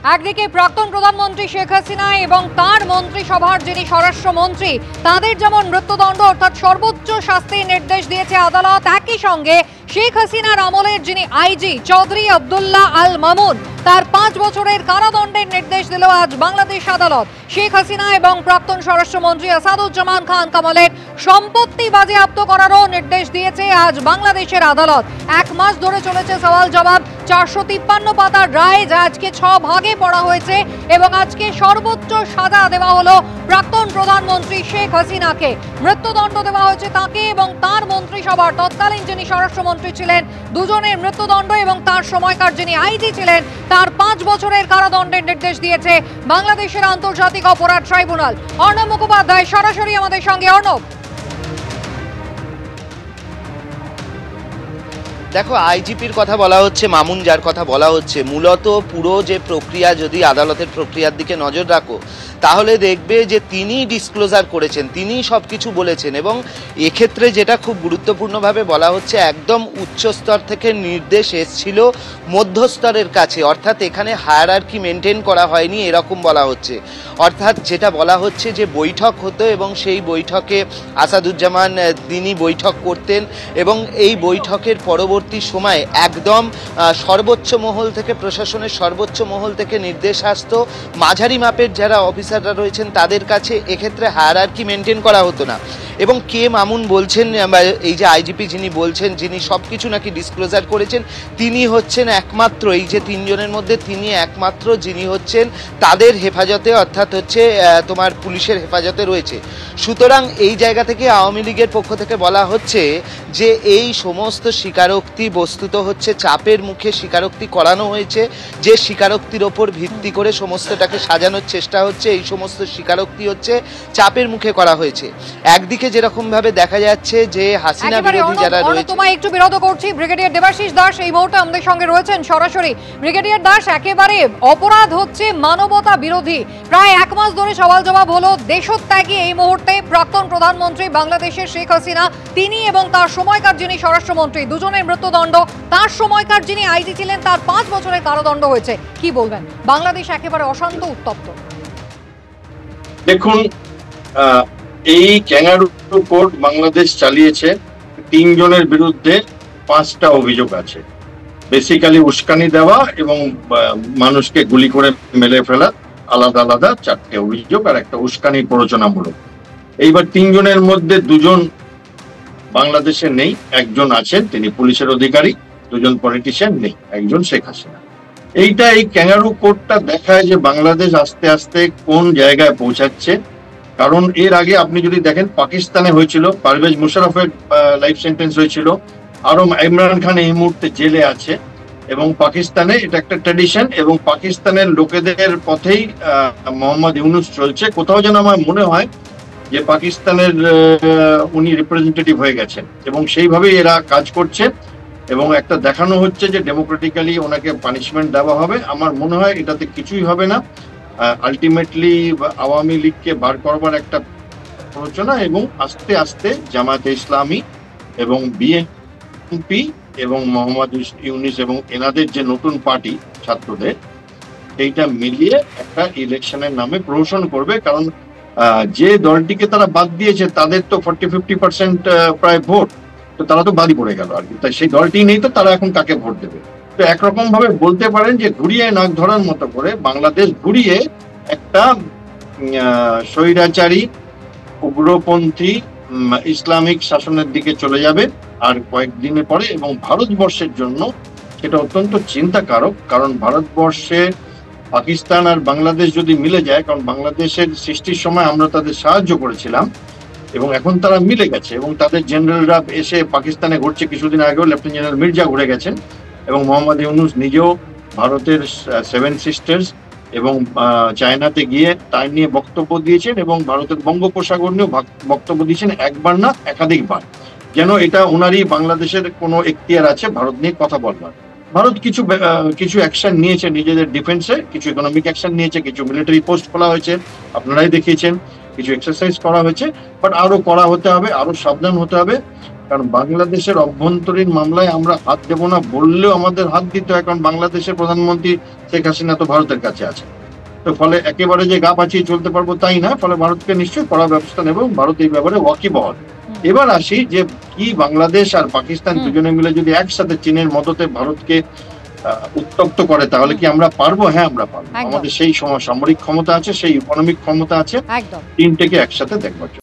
একদিকে প্রাক্তন প্রধানমন্ত্রী শেখ হাসিনা এবং তার মন্ত্রিসভার যিনি স্বরাষ্ট্রমন্ত্রী তাদের যেমন মৃত্যুদণ্ড অর্থাৎ সর্বোচ্চ শাস্তির নির্দেশ দিয়েছে আদালত, একই সঙ্গে শেখ হাসিনার আমলের যিনি আইজি চৌধুরী আব্দুল্লাহ আল মামুন তার 5 বছরের কারাদণ্ডের নির্দেশ দিল আজ বাংলাদেশ আদালত। শেখ হাসিনা এবং প্রাক্তন স্বরাষ্ট্রমন্ত্রী আসাদুজ্জামান খান কামালের সম্পত্তি বাজেয়াপ্ত করারও নির্দেশ দিয়েছে আজ বাংলাদেশের আদালত। 1 মাস ধরে চলেছে সওয়াল জবাব, 453 পাতার রায় যা আজকে 6 ভাগে পড়া হয়েছে এবং আজকে সর্বোচ্চ সাজা দেওয়া হলো প্রাক্তন প্রধানমন্ত্রী শেখ হাসিনাকে। মৃত্যুদণ্ড দেওয়া হয়েছে তাকে এবং তার মন্ত্রিসভার তৎকালীন যিনি স্বরাষ্ট্রমন্ত্রী ছিলেন দুজনের মৃত্যুদণ্ড এবং তার সময়কার যিনি আইজি ছিলেন তার 5 বছরের কারাদণ্ডের নির্দেশ দিয়েছে বাংলাদেশের আন্তর্জাতিক অপরাধ ট্রাইব্যুনাল। অর্ণব মুখোপাধ্যায় সরাসরি আমাদের সঙ্গে। অর্ণব, দেখো, আইজিপির কথা বলা হচ্ছে, মামুন যার কথা বলা হচ্ছে, মূলত পুরো যে প্রক্রিয়া, যদি আদালতের প্রক্রিয়ার দিকে নজর রাখো তাহলে দেখবে যে তিনি ডিসক্লোজার করেছেন, তিনি সব কিছু বলেছেন এবং এক্ষেত্রে যেটা খুব গুরুত্বপূর্ণভাবে বলা হচ্ছে একদম উচ্চস্তর থেকে নির্দেশ এসছিল মধ্যস্তরের কাছে, অর্থাৎ এখানে হায়ারার্কি মেনটেন করা হয়নি এরকম বলা হচ্ছে। অর্থাৎ যেটা বলা হচ্ছে যে বৈঠক হতো এবং সেই বৈঠকে আসাদুজ্জামান তিনি বৈঠক করতেন এবং এই বৈঠকের পরবর্তী সময়ে একদম সর্বোচ্চ মহল থেকে, প্রশাসনের সর্বোচ্চ মহল থেকে নির্দেশ আসতো মাঝারি মাপের যারা অফিসাররা রয়েছেন তাদের কাছে এক্ষেত্রে হায়ারার্কি মেনটেন করা হতো না। এবং কে মামুন বলছেন, এই যে আইজিপি যিনি বলছেন, যিনি সব কিছু নাকি ডিসক্লোজার করেছেন, তিনি হচ্ছেন একমাত্র, এই যে 3 জনের মধ্যে তিনি একমাত্র যিনি হচ্ছেন তাদের হেফাজতে, অর্থাৎ হচ্ছে তোমার পুলিশের হেফাজতে রয়েছে। সুতরাং এই জায়গা থেকে আওয়ামী লীগের পক্ষ থেকে বলা হচ্ছে যে এই সমস্ত স্বীকারোক্তি বস্তুত হচ্ছে চাপের মুখে স্বীকারোক্তি করানো হয়েছে, যে স্বীকারোক্তির ওপর ভিত্তি করে সমস্তটাকে সাজানোর চেষ্টা হচ্ছে, এই সমস্ত স্বীকারোক্তি হচ্ছে চাপের মুখে করা হয়েছে। একদিকে যেরকম ভাবে দেখা যাচ্ছে যে হাসিনা বিরোধী যারা রয়েছে, তোমায় একটু বিরোধ করছি, ব্রিগেডিয়ার দেবাশিস দাস এই মুহূর্তে আমাদের সঙ্গে রয়েছেন সরাসরি। ব্রিগেডিয়ার দাস, একেবারে অপরাধ হচ্ছে মানবতা বিরোধী, প্রায় 1 মাস ধরে সওয়াল জবাব হলো, দেশত্যাগী এই মুহূর্তে প্রাক্তন প্রধানমন্ত্রী বাংলাদেশের শেখ হাসিনা, তিনি এবং তার সময়কার যিনি স্বরাষ্ট্রমন্ত্রী দুজনের মৃত্যুদণ্ড, তার সময়কার যিনি আইজি ছিলেন তার 5 বছরের কারাদণ্ড হয়েছে। কি বলবেন? বাংলাদেশ একেবারে অশান্ত, উত্তপ্ত। দেখুন, এই ক্যাঙ্গারু কোর্ট বাংলাদেশ চালিয়েছে, 3 জনের বিরুদ্ধে 5টা অভিযোগ আছে। বেসিক্যালি উস্কানি দেওয়া এবং মানুষকে গুলি করে মেরে ফেলা, আলাদা আলাদা 4টে অভিযোগ, আর একটা উস্কানি প্ররোচনামূলক। এইবার 3 জনের মধ্যে 2 জন বাংলাদেশে নেই, 1 জন আছেন, তিনি পুলিশের অধিকারী, 2 জন পলিটিশিয়ান নেই, 1 জন শেখ হাসিনা। এই ক্যাঙ্গারু কোর্টটা দেখায় যে বাংলাদেশ আস্তে আস্তে কোন জায়গায় পৌঁছাচ্ছে। কারণ এর আগে আপনি যদি দেখেন, পাকিস্তানে হয়েছিল, পারভেজ মুশারফের লাইফ সেন্টেন্স হয়েছিল, আরো ইমরান খান এই মুহূর্তে জেলে আছে এবং পাকিস্তানে এটা একটা ট্র্যাডিশন এবং পাকিস্তানের লোকেদের পথেই মোহাম্মদ ইউনূস চলছে। কোথাও যেন আমার মনে হয় যে পাকিস্তানের উনি রিপ্রেজেন্টেটিভ হয়ে গেছেন এবং সেইভাবেই এরা কাজ করছে এবং একটা দেখানো হচ্ছে যে ডেমোক্রেটিক্যালি ওনাকে পানিশমেন্ট দেওয়া হবে। আমার মনে হয় এটাতে কিছুই হবে না, আলটিমেটলি আওয়ামী লীগকে বার করবার একটা প্ররোচনা এবং আস্তে আস্তে জামায়াতে ইসলামী এবং বিএনপি এবং মোহাম্মদ ইউনূস এবং এনাদের যে নতুন পার্টি ছাত্রদের, এইটা মিলিয়ে একটা ইলেকশনের নামে প্রহসন করবে। কারণ যে দলটিকে তারা বাদ দিয়েছে তাদের তো 40-50% প্রায় ভোট, তো তারা তো বাদই পড়ে গেল আর কি। তাই সেই দলটি নেই, তো তারা এখন কাকে ভোট দেবে? তো একরকম ভাবে বলতে পারেন যে ঘুরিয়ে নাক ধরার মতো করে বাংলাদেশ ঘুরিয়ে একটা স্বৈরাচারী উগ্রপন্থী ইসলামিক শাসনের দিকে চলে যাবে আর কয়েকদিনের পরে। এবং ভারতবর্ষের জন্য সেটা অত্যন্ত চিন্তাকারক, কারণ ভারতবর্ষে পাকিস্তান আর বাংলাদেশ যদি মিলে যায়, কারণ বাংলাদেশের সৃষ্টির সময় আমরা তাদের সাহায্য করেছিলাম এবং এখন তারা মিলে গেছে এবং তাদের জেনারেলরা এসে পাকিস্তানে ঘুরছে। কিছুদিন আগেও লেফটেন্যান্ট জেনারেল মির্জা ঘুরে গেছেন এবং মোহাম্মদ ইউনূস নিজেও ভারতের 7 সিস্টার্স এবং চায়নাতে গিয়ে তাই নিয়ে বক্তব্য দিয়েছেন এবং ভারতের বঙ্গোপসাগর নিয়েও বক্তব্য দিয়েছেন, একবার না একাধিকবার, যেন এটা ওনারই বাংলাদেশের কোনো এখতিয়ার আছে ভারত নিয়ে কথা বলবার। ভারত কিছু অ্যাকশন নিয়েছে নিজেদের ডিফেন্সে, কিছু ইকোনমিক অ্যাকশন নিয়েছে, কিছু মিলিটারি পোস্ট খোলা হয়েছে, আপনারাই দেখিয়েছেন। কিছু এক্সারসাইজ করা হয়েছে, বাট আরো করা হতে হবে, আরো সাবধান হতে হবে। কারণ বাংলাদেশের অভ্যন্তরীণ মামলায় আমরা হাত দেবো না বললেও আমাদের হাত দিতে হয়, কারণ বাংলাদেশের প্রধানমন্ত্রী শেখ হাসিনা তো ভারতের কাছে আছে। তো ফলে একেবারে যে গা পাচিয়ে চলতে পারবো তাই না, ফলে ভারতকে নিশ্চয়ই কড়া ব্যবস্থা নেব, ভারত এই ব্যাপারে ওয়াকিবহাল। এবার আসি যে কি বাংলাদেশ আর পাকিস্তান দুজনে মিলে যদি একসাথে চীনের মদতে ভারতকে উত্তপ্ত করে তাহলে কি আমরা পারবো? হ্যাঁ, আমরা পারবো। আমাদের সেই সামরিক ক্ষমতা আছে, সেই ইকোনমিক ক্ষমতা আছে, তিনটেকে একসাথে দেখবার জন্য।